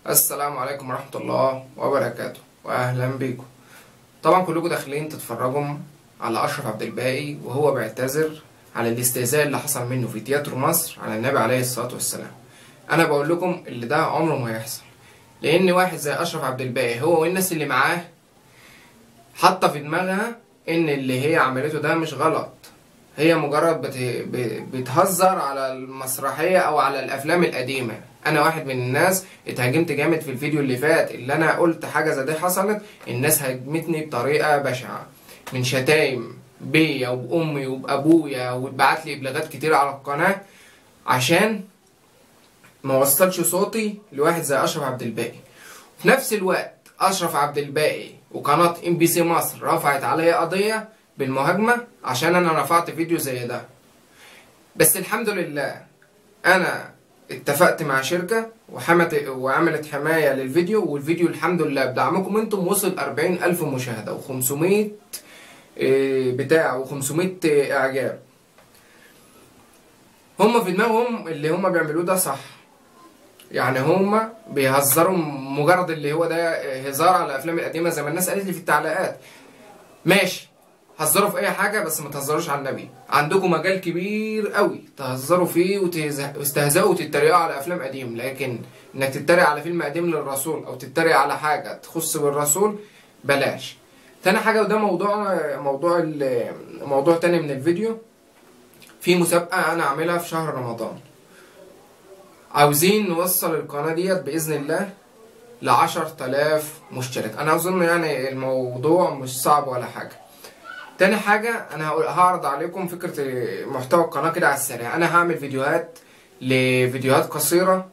السلام عليكم ورحمة الله وبركاته وأهلا بيكم. طبعا كلكم داخلين تتفرجوا على أشرف عبد الباقي وهو بيعتذر على الاستهزاء اللي حصل منه في تياترو مصر على النبي عليه الصلاة والسلام. أنا بقول لكم اللي ده عمره ما هيحصل، لأن واحد زي أشرف عبد الباقي هو والناس اللي معاه حاطة في دماغها إن اللي هي عملته ده مش غلط، هي مجرد بتهزر على المسرحية أو على الأفلام القديمة. أنا واحد من الناس اتهاجمت جامد في الفيديو اللي فات، اللي أنا قلت حاجة زي دي حصلت، الناس هاجمتني بطريقة بشعة من شتايم بيا وبأمي وبأبويا، واتبعت لي إبلاغات كتير على القناة عشان ما وصلش صوتي لواحد زي أشرف عبد الباقي. في نفس الوقت أشرف عبد الباقي وقناة MBC مصر رفعت عليا قضية بالمهاجمة عشان أنا رفعت فيديو زي ده. بس الحمد لله أنا اتفقت مع شركة وعملت حماية للفيديو، والفيديو الحمد لله بدعمكم انتم وصل 40,000 مشاهدة و500 و500 إعجاب. هم في دماغهم اللي هم بيعملوه ده صح، يعني هم بيهزروا مجرد اللي هو ده هزار على الأفلام القديمة زي ما الناس قالت لي في التعليقات. ماشي، هزروا في اي حاجه بس ما تهزروش على النبي. عندكم مجال كبير قوي تهزروا فيه وتستهزئوا وتتريقوا على افلام قديم، لكن انك تتريق على فيلم قديم للرسول او تتريق على حاجه تخص بالرسول بلاش. تاني حاجه، وده موضوع تاني من الفيديو، في مسابقه انا عاملها في شهر رمضان، عاوزين نوصل القناه ديت باذن الله ل10,000 مشترك. انا اظن يعني الموضوع مش صعب ولا حاجه. تاني حاجة، أنا هعرض عليكم فكرة محتوى القناة كده على السريع. أنا هعمل فيديوهات قصيرة،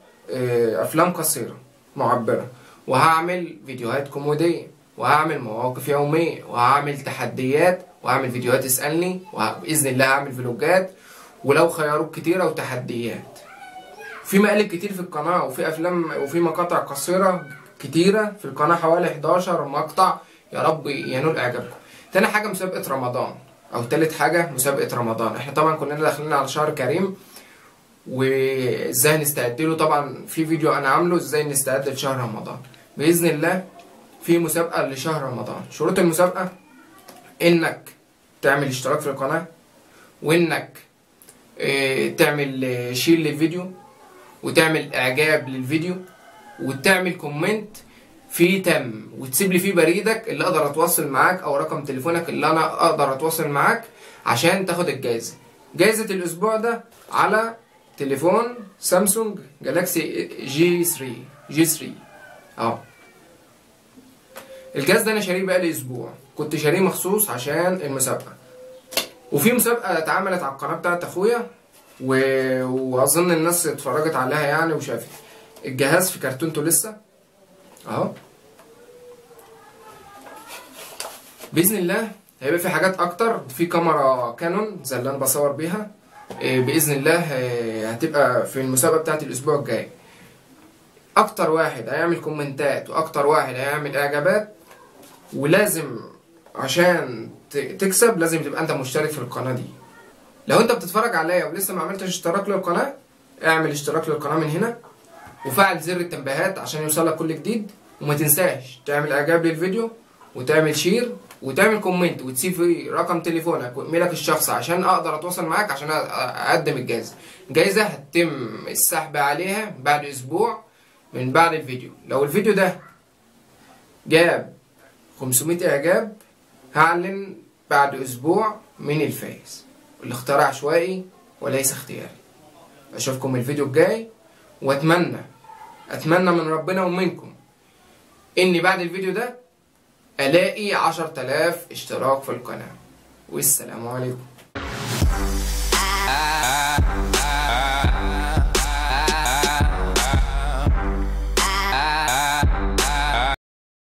أفلام قصيرة معبرة، وهعمل فيديوهات كوميدية، وهعمل مواقف يومية، وهعمل تحديات، وهعمل فيديوهات اسألني، وبإذن الله هعمل فلوجات ولو خيارات كتيرة وتحديات. في مقالب كتير في القناة، وفي أفلام وفي مقاطع قصيرة كتيرة في القناة، حوالي 11 مقطع، يا رب ينول إعجابكم. تاني حاجة مسابقة رمضان، أو تالت حاجة مسابقة رمضان. احنا طبعا كلنا داخلين على شهر كريم، وازاي نستعد له. طبعا في فيديو أنا عامله ازاي نستعد لشهر رمضان. بإذن الله في مسابقة لشهر رمضان. شروط المسابقة إنك تعمل اشتراك في القناة، وإنك تعمل شير للفيديو، وتعمل إعجاب للفيديو، وتعمل كومنت فيه تم، وتسيب لي فيه بريدك اللي اقدر اتواصل معاك او رقم تليفونك اللي انا اقدر اتواصل معاك عشان تاخد الجائزة. جائزة الاسبوع ده على تليفون سامسونج جالاكسي جي 3 اهو. الجهاز ده انا شاريه بقالي اسبوع، كنت شاريه مخصوص عشان المسابقة. وفي مسابقة اتعملت على القناة بتاعت اخويا واظن الناس اتفرجت عليها يعني وشافت. الجهاز في كرتونته لسه اهو. باذن الله هيبقى في حاجات اكتر، في كاميرا كانون زي اللي انا بصور بيها باذن الله هتبقى في المسابقه بتاعت الاسبوع الجاي. اكتر واحد هيعمل كومنتات واكتر واحد هيعمل اعجابات، ولازم عشان تكسب لازم تبقى انت مشترك في القناه دي. لو انت بتتفرج عليا ولسه ما عملتش اشتراك للقناه، اعمل اشتراك للقناه من هنا، وفعل زر التنبيهات عشان يوصلك كل جديد. وما تنساش تعمل اعجاب للفيديو، وتعمل شير، وتعمل كومنت، وتسيب فيه رقم تليفونك وايميلك الشخصي عشان اقدر اتواصل معاك عشان اقدم الجائزه. الجائزه هتتم السحب عليها بعد اسبوع من بعد الفيديو. لو الفيديو ده جاب 500 اعجاب هعلن بعد اسبوع من الفايز. الاختيار عشوائي وليس اختياري. اشوفكم الفيديو الجاي، واتمنى من ربنا ومنكم اني بعد الفيديو ده الاقي 10,000 اشتراك في القناة. والسلام عليكم.